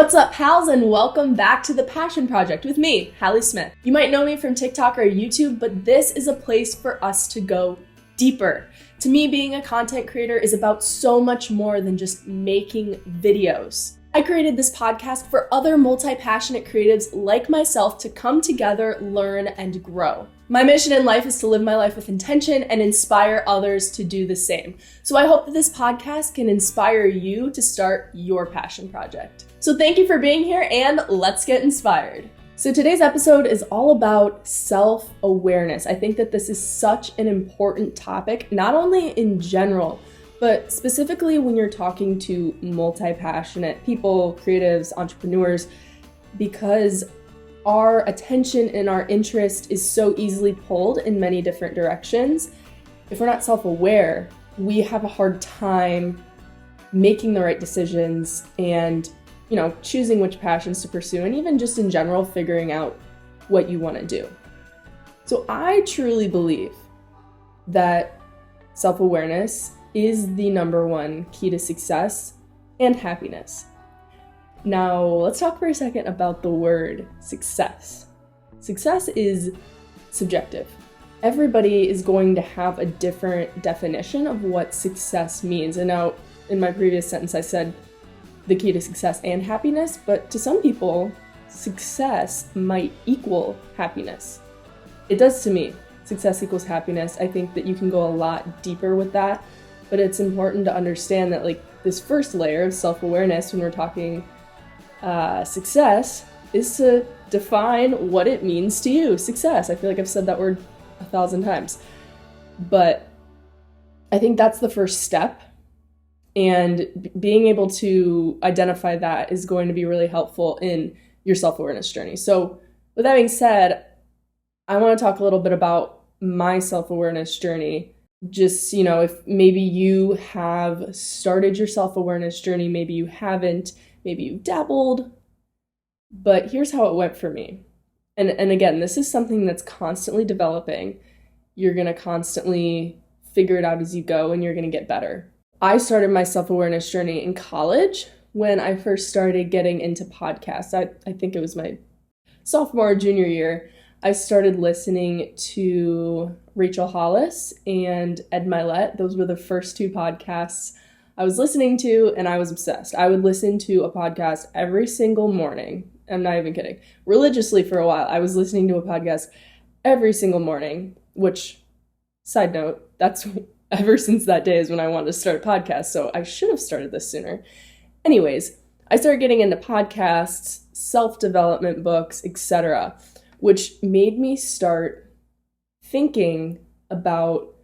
What's up, pals, and welcome back to The Passion Project with me, Hallee Smith. You might know me from TikTok or YouTube, but this is a place for us to go deeper. To me, being a content creator is about so much more than just making videos. I created this podcast for other multi-passionate creatives like myself to come together, learn, and grow. My mission in life is to live my life with intention and inspire others to do the same. So I hope that this podcast can inspire you to start your passion project. So thank you for being here, and let's get inspired. So today's episode is all about self-awareness. I think that this is such an important topic, not only in general, but specifically when you're talking to multi-passionate people, creatives, entrepreneurs, because our attention and our interest is so easily pulled in many different directions. If we're not self-aware, we have a hard time making the right decisions and, choosing which passions to pursue, and even just in general, figuring out what you want to do. So I truly believe that self-awareness is the number one key to success and happiness. Now, let's talk for a second about the word success. Success is subjective. Everybody is going to have a different definition of what success means. And now, in my previous sentence, I said the key to success and happiness, but to some people, success might equal happiness. It does to me. Success equals happiness. I think that you can go a lot deeper with that, but it's important to understand that this first layer of self-awareness when we're talking success is to define what it means to you. Success. I feel like I've said that word 1,000 times, but I think that's the first step. And being able to identify that is going to be really helpful in your self-awareness journey. So with that being said, I want to talk a little bit about my self-awareness journey. Just, if maybe you have started your self-awareness journey, maybe you haven't, maybe you've dabbled, but here's how it went for me. And again, this is something that's constantly developing. You're going to constantly figure it out as you go, and you're going to get better. I started my self-awareness journey in college when I first started getting into podcasts. I think it was my sophomore or junior year. I started listening to Rachel Hallee and Ed Mylett. Those were the first two podcasts I was listening to, and I was obsessed. I would listen to a podcast every single morning. I'm not even kidding. Religiously for a while, I was listening to a podcast every single morning, which, side note, that's ever since that day is when I wanted to start a podcast, so I should have started this sooner. Anyways, I started getting into podcasts, self-development books, etc., which made me start thinking about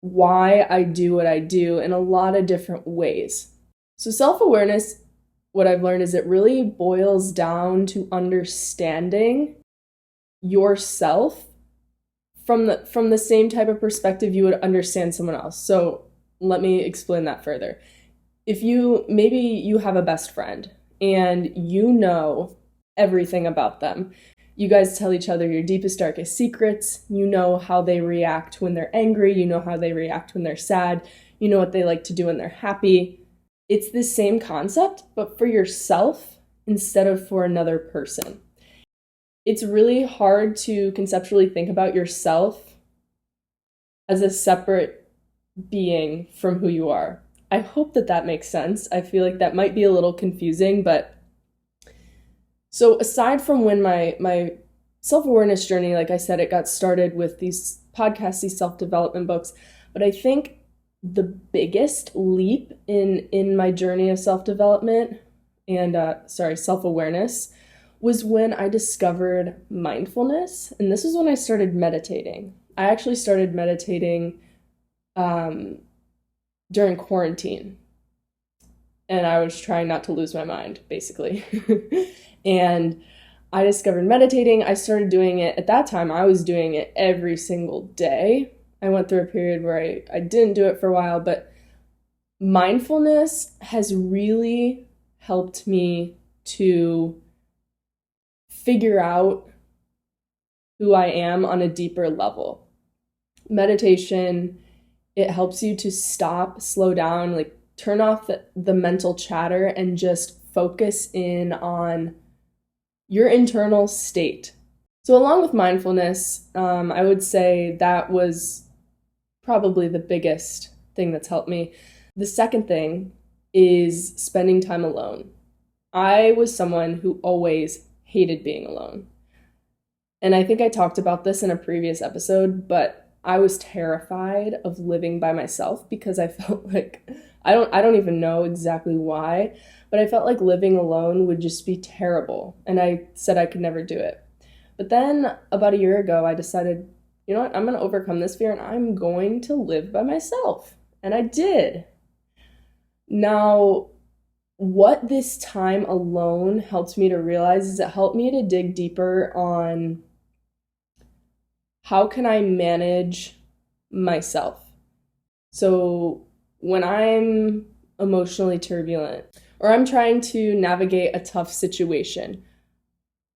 why I do what I do in a lot of different ways. So self-awareness, what I've learned is it really boils down to understanding yourself from the same type of perspective you would understand someone else. So let me explain that further. If maybe you have a best friend and you know everything about them. You guys tell each other your deepest, darkest secrets. You know how they react when they're angry. You know how they react when they're sad. You know what they like to do when they're happy. It's the same concept, but for yourself instead of for another person. It's really hard to conceptually think about yourself as a separate being from who you are. I hope that makes sense. I feel like that might be a little confusing, but so aside from when my self-awareness journey, like I said, it got started with these podcasts, these self-development books, but I think the biggest leap in my journey of self-development and self-awareness was when I discovered mindfulness. And this is when I started meditating. I actually started meditating during quarantine. And I was trying not to lose my mind, basically. And I discovered meditating. I started doing it. At that time, I was doing it every single day. I went through a period where I didn't do it for a while, but mindfulness has really helped me to figure out who I am on a deeper level. Meditation, it helps you to stop, slow down, turn off the mental chatter and just focus in on your internal state. So along with mindfulness, I would say that was probably the biggest thing that's helped me. The second thing is spending time alone. I was someone who always hated being alone. And I think I talked about this in a previous episode, but I was terrified of living by myself because I felt like, I don't even know exactly why, but I felt like living alone would just be terrible. And I said I could never do it. But then about a year ago, I decided, you know what, I'm going to overcome this fear and I'm going to live by myself. And I did. Now, what this time alone helped me to realize is it helped me to dig deeper on how can I manage myself. So when I'm emotionally turbulent or I'm trying to navigate a tough situation,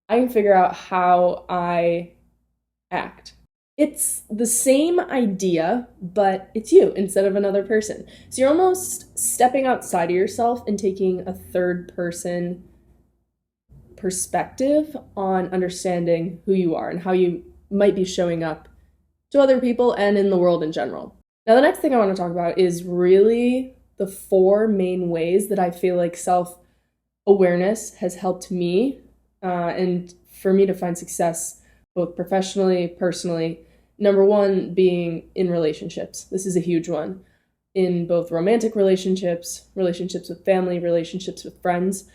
I can figure out how I act. It's the same idea, but it's you instead of another person. So you're almost stepping outside of yourself and taking a third person perspective on understanding who you are and how you might be showing up to other people and in the world in general. Now, the next thing I want to talk about is really the 4 main ways that I feel like self-awareness has helped me and for me to find success both professionally, personally. Number 1 being in relationships. This is a huge one. In both romantic relationships, relationships with family, relationships with friends.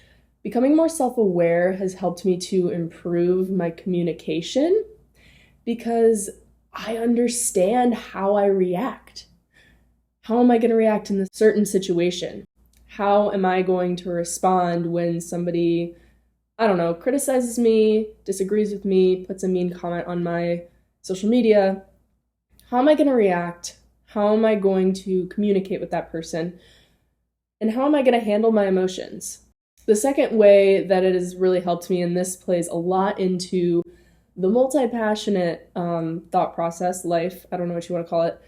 Becoming more self-aware has helped me to improve my communication because I understand how I react. How am I going to react in a certain situation? How am I going to respond when somebody, I don't know, criticizes me, disagrees with me, puts a mean comment on my social media? How am I going to react? How am I going to communicate with that person? And how am I going to handle my emotions? The second way that it has really helped me, and this plays a lot into the multi-passionate thought process, life, I don't know what you want to call it,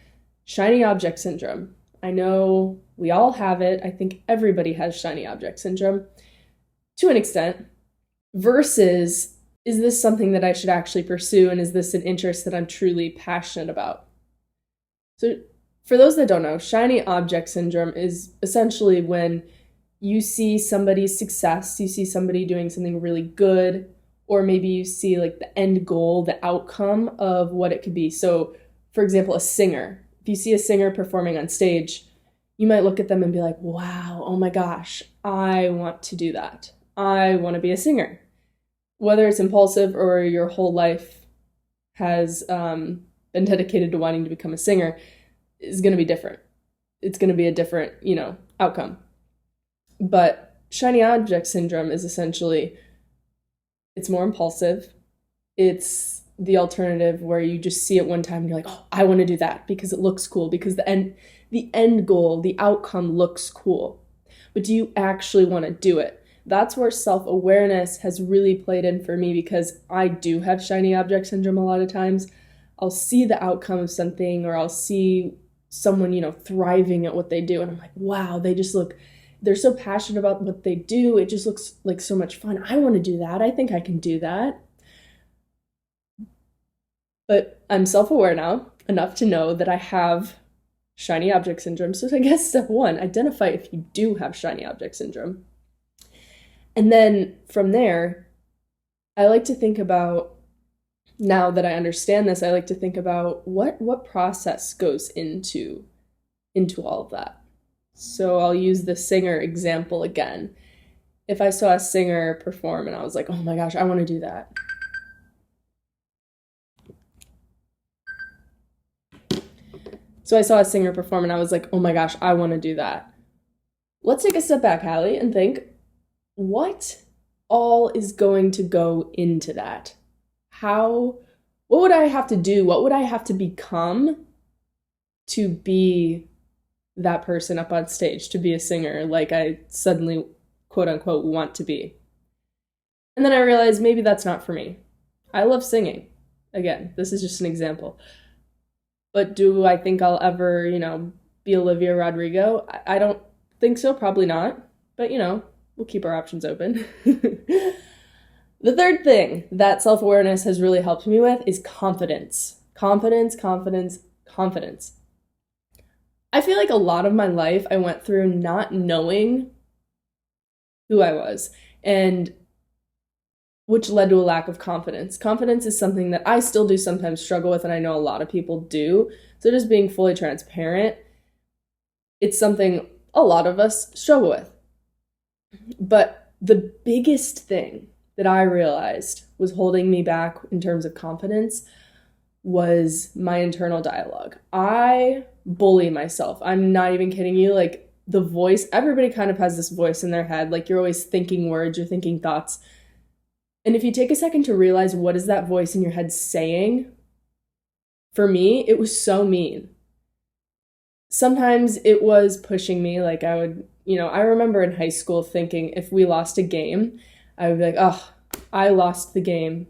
shiny object syndrome. I know we all have it. I think everybody has shiny object syndrome to an extent, versus is this something that I should actually pursue, and is this an interest that I'm truly passionate about? So for those that don't know, shiny object syndrome is essentially when you see somebody's success, you see somebody doing something really good, or maybe you see like the end goal, the outcome of what it could be. So for example, a singer. If you see a singer performing on stage, you might look at them and be like, wow, oh my gosh, I want to do that. I want to be a singer. Whether it's impulsive or your whole life has been dedicated to wanting to become a singer, is going to be different. It's going to be a different, outcome. But shiny object syndrome is essentially, it's more impulsive. It's the alternative where you just see it one time and you're like, oh, I want to do that because it looks cool, because the end goal, the outcome looks cool. But do you actually want to do it? That's where self-awareness has really played in for me, because I do have shiny object syndrome a lot of times. I'll see the outcome of something, or I'll see someone, thriving at what they do. And I'm like, wow, they're so passionate about what they do. It just looks like so much fun. I want to do that. I think I can do that. But I'm self-aware now enough to know that I have shiny object syndrome. So I guess step 1, identify if you do have shiny object syndrome. And then from there, I like to think about, now that I understand this, I like to think about what process goes into all of that. So I'll use the singer example again. If I saw a singer perform and I was like, oh my gosh, I want to do that. So I saw a singer perform and I was like, oh my gosh, I want to do that. Let's take a step back, Hallee, and think, what all is going to go into that? What would I have to do? What would I have to become to be that person up on stage, to be a singer like I suddenly, quote unquote, want to be? And then I realized maybe that's not for me. I love singing. Again, this is just an example. But do I think I'll ever, be Olivia Rodrigo? I don't think so, probably not. But, we'll we'll keep our options open. The third thing that self-awareness has really helped me with is confidence. Confidence. I feel like a lot of my life I went through not knowing who I was, and which led to a lack of confidence. Confidence is something that I still do sometimes struggle with, and I know a lot of people do. So just being fully transparent, it's something a lot of us struggle with. But the biggest thing that I realized was holding me back in terms of confidence was my internal dialogue. I bully myself. I'm not even kidding you. Like, the voice, everybody kind of has this voice in their head. Like, you're always thinking words, you're thinking thoughts. And if you take a second to realize what is that voice in your head saying, for me, it was so mean. Sometimes it was pushing me. Like, I would, I remember in high school thinking if we lost a game, I would be like, oh, I lost the game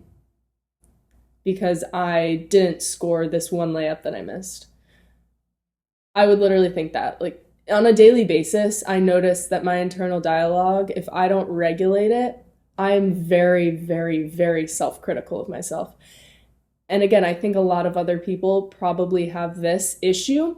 because I didn't score this one layup that I missed. I would literally think that. Like, on a daily basis, I notice that my internal dialogue, if I don't regulate it, I am very, very, very self-critical of myself. And again, I think a lot of other people probably have this issue.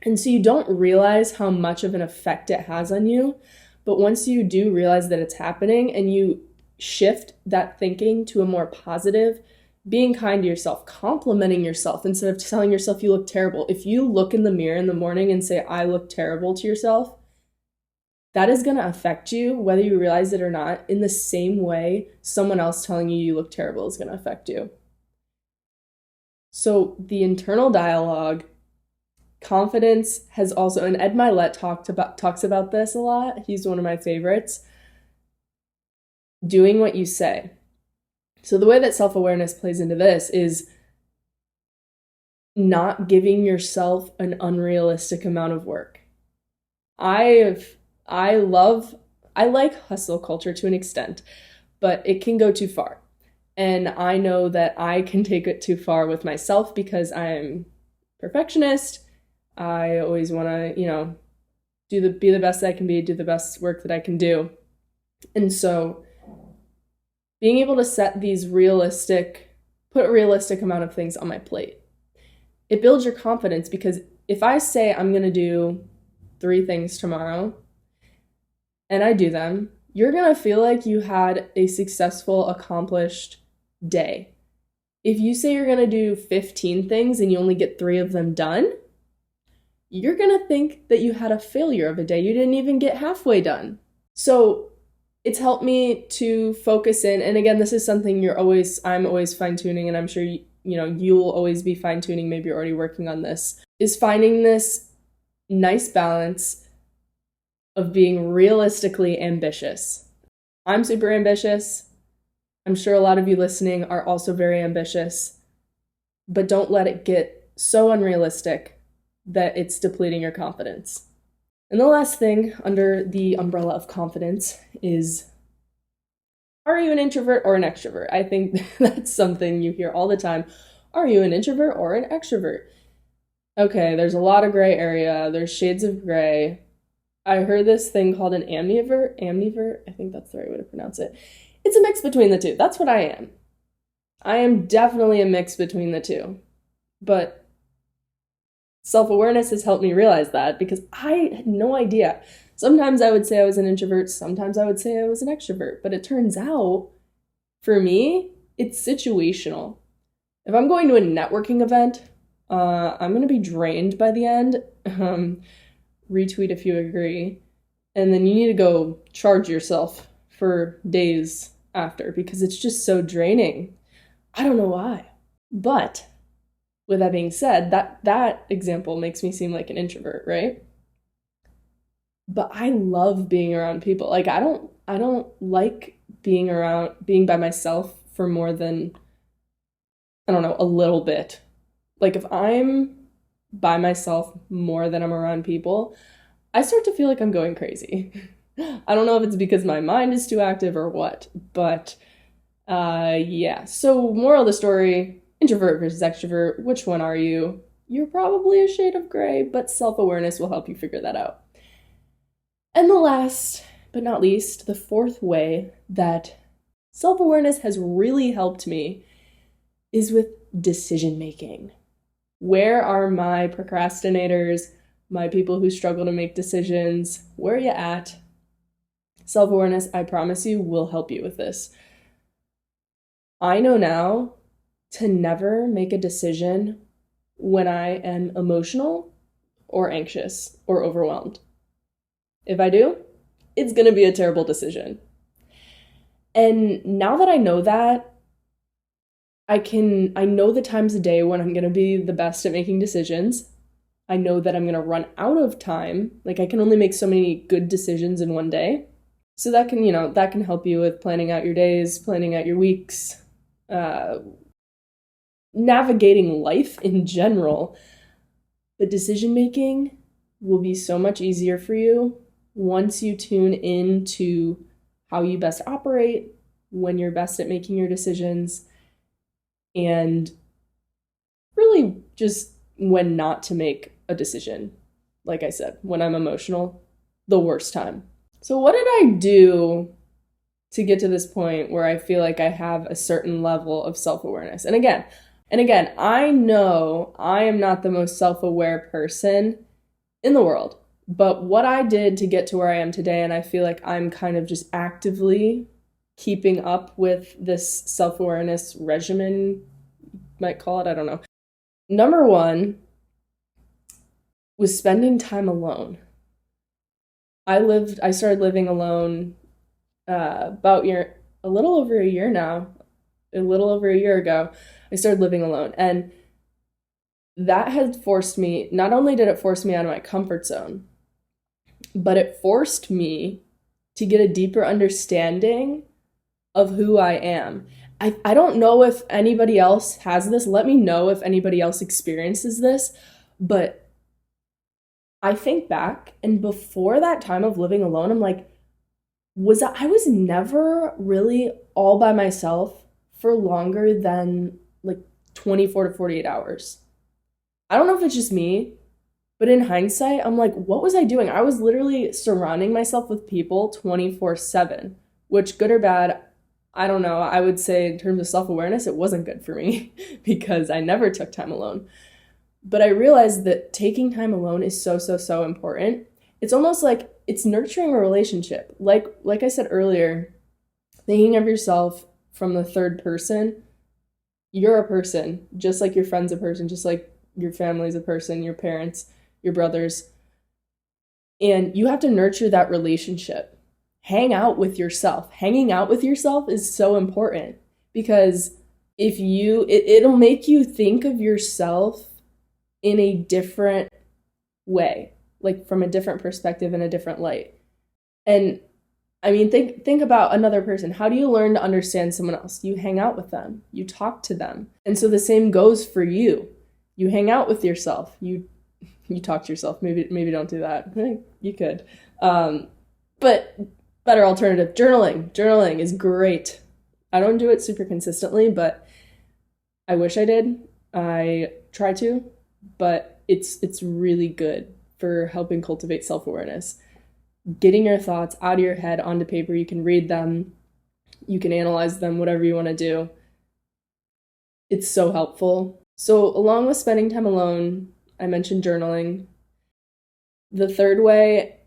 And so you don't realize how much of an effect it has on you. But once you do realize that it's happening and you shift that thinking to a more positive, being kind to yourself, complimenting yourself instead of telling yourself you look terrible. If you look in the mirror in the morning and say, I look terrible to yourself, that is going to affect you, whether you realize it or not, in the same way someone else telling you you look terrible is going to affect you. So the internal dialogue, confidence has also, and Ed Mylett talks about this a lot. He's one of my favorites. Doing what you say. So the way that self-awareness plays into this is not giving yourself an unrealistic amount of work. I like hustle culture to an extent, but it can go too far. And I know that I can take it too far with myself because I'm perfectionist. I always want to, be the best that I can be, do the best work that I can do. And so being able to set these put a realistic amount of things on my plate, it builds your confidence, because if I say I'm going to do 3 things tomorrow and I do them, you're going to feel like you had a successful, accomplished day. If you say you're going to do 15 things and you only get 3 of them done, you're going to think that you had a failure of a day. You didn't even get halfway done. So it's helped me to focus in. And again, this is something I'm always fine-tuning, and I'm sure you'll always be fine-tuning. Maybe you're already working on this, is finding this nice balance of being realistically ambitious. I'm super ambitious. I'm sure a lot of you listening are also very ambitious, but don't let it get so unrealistic that it's depleting your confidence. And the last thing under the umbrella of confidence is, are you an introvert or an extrovert? I think that's something you hear all the time. Are you an introvert or an extrovert? Okay, there's a lot of gray area. There's shades of gray. I heard this thing called an amnivert. I think that's the right way to pronounce it. It's a mix between the two. That's what I am. I am definitely a mix between the two. But self-awareness has helped me realize that, because I had no idea. Sometimes I would say I was an introvert, sometimes I would say I was an extrovert, but it turns out, for me, it's situational. If I'm going to a networking event, I'm going to be drained by the end. Retweet if you agree. And then you need to go charge yourself for days after, because it's just so draining. I don't know why. But with that being said, that example makes me seem like an introvert, right? But I love being around people. Like, I don't like being by myself for more than, a little bit. Like, if I'm by myself more than I'm around people, I start to feel like I'm going crazy. I don't know if it's because my mind is too active or what, but yeah. So moral of the story, introvert versus extrovert, which one are you? You're probably a shade of gray, but self-awareness will help you figure that out. And the last but not least, the fourth way that self-awareness has really helped me is with decision making. Where are my procrastinators, my people who struggle to make decisions? Where are you at? Self-awareness, I promise you, will help you with this. I know now to never make a decision when I am emotional or anxious or overwhelmed. If I do, it's going to be a terrible decision. And now that I know that, I know the times of day when I'm going to be the best at making decisions. I know that I'm going to run out of time. Like, I can only make so many good decisions in one day. So that can help you with planning out your days, planning out your weeks, navigating life in general. But decision making will be so much easier for you once you tune into how you best operate, when you're best at making your decisions, and really just when not to make a decision. Like I said, when I'm emotional, the worst time. So what did I do to get to this point where I feel like I have a certain level of self-awareness? And again, I know I am not the most self-aware person in the world, but what I did to get to where I am today, and I feel like I'm kind of just actively keeping up with this self-awareness regimen, might call it, I don't know. Number one was spending time alone. I started living alone a little over a year ago. I started living alone, and that had forced me, not only did it force me out of my comfort zone, but it forced me to get a deeper understanding of who I am. I don't know if anybody else has this. Let me know if anybody else experiences this, but I think back, and before that time of living alone, I'm like, I was never really all by myself for longer than like 24 to 48 hours. I don't know if it's just me, but in hindsight, I'm like, what was I doing? I was literally surrounding myself with people 24/7, which, good or bad, I don't know. I would say in terms of self-awareness, it wasn't good for me because I never took time alone. But I realized that taking time alone is so, so, so important. It's almost like it's nurturing a relationship. Like I said earlier, thinking of yourself from the third person, you're a person, just like your friend's a person, just like your family's a person, your parents, your brothers. And you have to nurture that relationship. Hang out with yourself. Hanging out with yourself is so important because it'll make you think of yourself in a different way, like from a different perspective and a different light. And I mean, think about another person. How do you learn to understand someone else? You hang out with them. You talk to them. And so the same goes for you. You hang out with yourself. You talk to yourself. Maybe don't do that. You could. But better alternative, journaling. Journaling is great. I don't do it super consistently, but I wish I did. I try to, but it's really good for helping cultivate self-awareness. Getting your thoughts out of your head onto paper. You can read them. You can analyze them, whatever you want to do. It's so helpful. So along with spending time alone, I mentioned journaling. The third way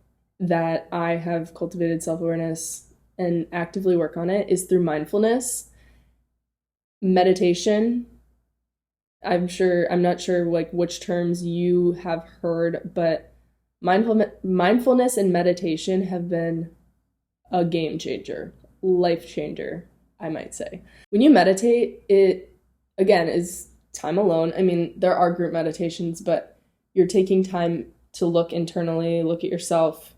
that I have cultivated self-awareness and actively work on it is through mindfulness, meditation. I'm not sure like which terms you have heard, but mindfulness and meditation have been a game changer, life changer, I might say. When you meditate, it again is time alone. I mean, there are group meditations, but you're taking time to look internally, look at yourself.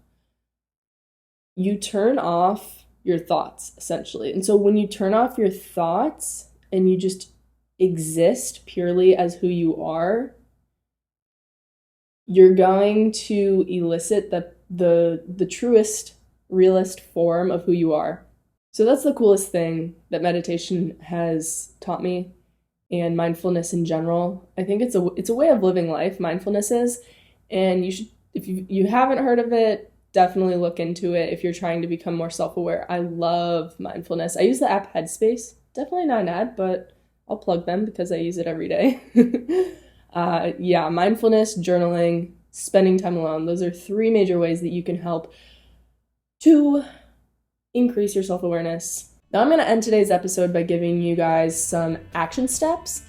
You turn off your thoughts, essentially. And so when you turn off your thoughts and you just exist purely as who you are, you're going to elicit the truest, realist form of who you are. So that's the coolest thing that meditation has taught me, and mindfulness in general. I think it's a way of living life, mindfulness is, and you should, if you haven't heard of it, definitely look into it if you're trying to become more self-aware. I love mindfulness. I use the app Headspace. Definitely not an ad, but I'll plug them because I use it every day. Yeah, mindfulness, journaling, spending time alone. Those are 3 major ways that you can help to increase your self-awareness. Now I'm going to end today's episode by giving you guys some action steps.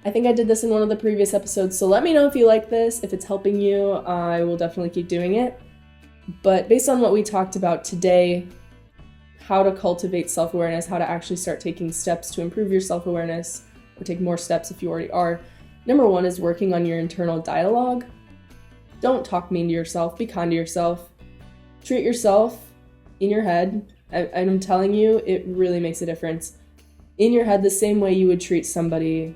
I think I did this in one of the previous episodes, so let me know if you like this. If it's helping you, I will definitely keep doing it. But based on what we talked about today, how to cultivate self-awareness, how to actually start taking steps to improve your self-awareness, or take more steps if you already are. Number 1 is working on your internal dialogue. Don't talk mean to yourself. Be kind to yourself. Treat yourself in your head. I'm telling you, it really makes a difference. In your head, the same way you would treat somebody,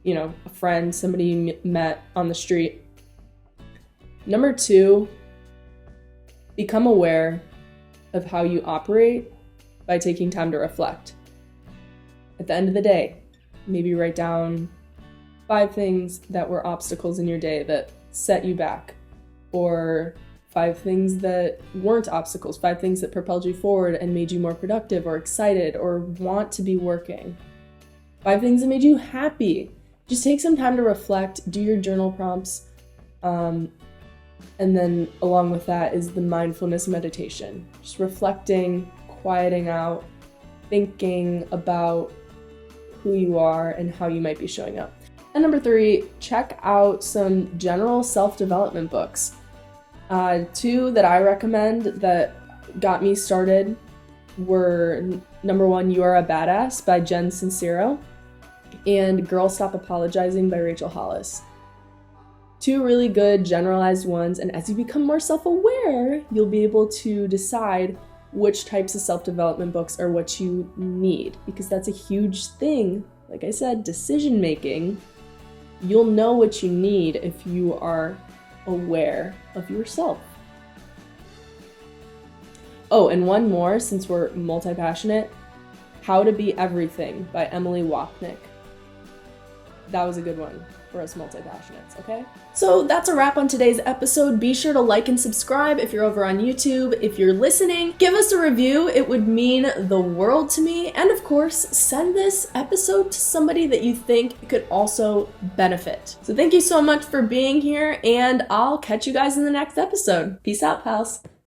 a friend, somebody you met on the street. Number 2, become aware of how you operate by taking time to reflect. At the end of the day, maybe write down 5 things that were obstacles in your day that set you back, or 5 things that weren't obstacles, 5 things that propelled you forward and made you more productive or excited or want to be working. 5 things that made you happy. Just take some time to reflect, do your journal prompts, and then along with that is the mindfulness meditation. Just reflecting, quieting out, thinking about who you are and how you might be showing up. And number 3, check out some general self-development books. 2 that I recommend that got me started were number 1, You Are a Badass by Jen Sincero, and Girl Stop Apologizing by Rachel Hollis. 2 really good generalized ones, and as you become more self-aware, you'll be able to decide which types of self-development books are what you need, because that's a huge thing. Like I said, decision making. You'll know what you need if you are aware of yourself. Oh, and one more, since we're multi-passionate, How to Be Everything by Emily Wapnick. That was a good one for us multi-passionates, okay? So that's a wrap on today's episode. Be sure to like and subscribe if you're over on YouTube. If you're listening, give us a review. It would mean the world to me. And of course, send this episode to somebody that you think could also benefit. So thank you so much for being here, and I'll catch you guys in the next episode. Peace out, pals.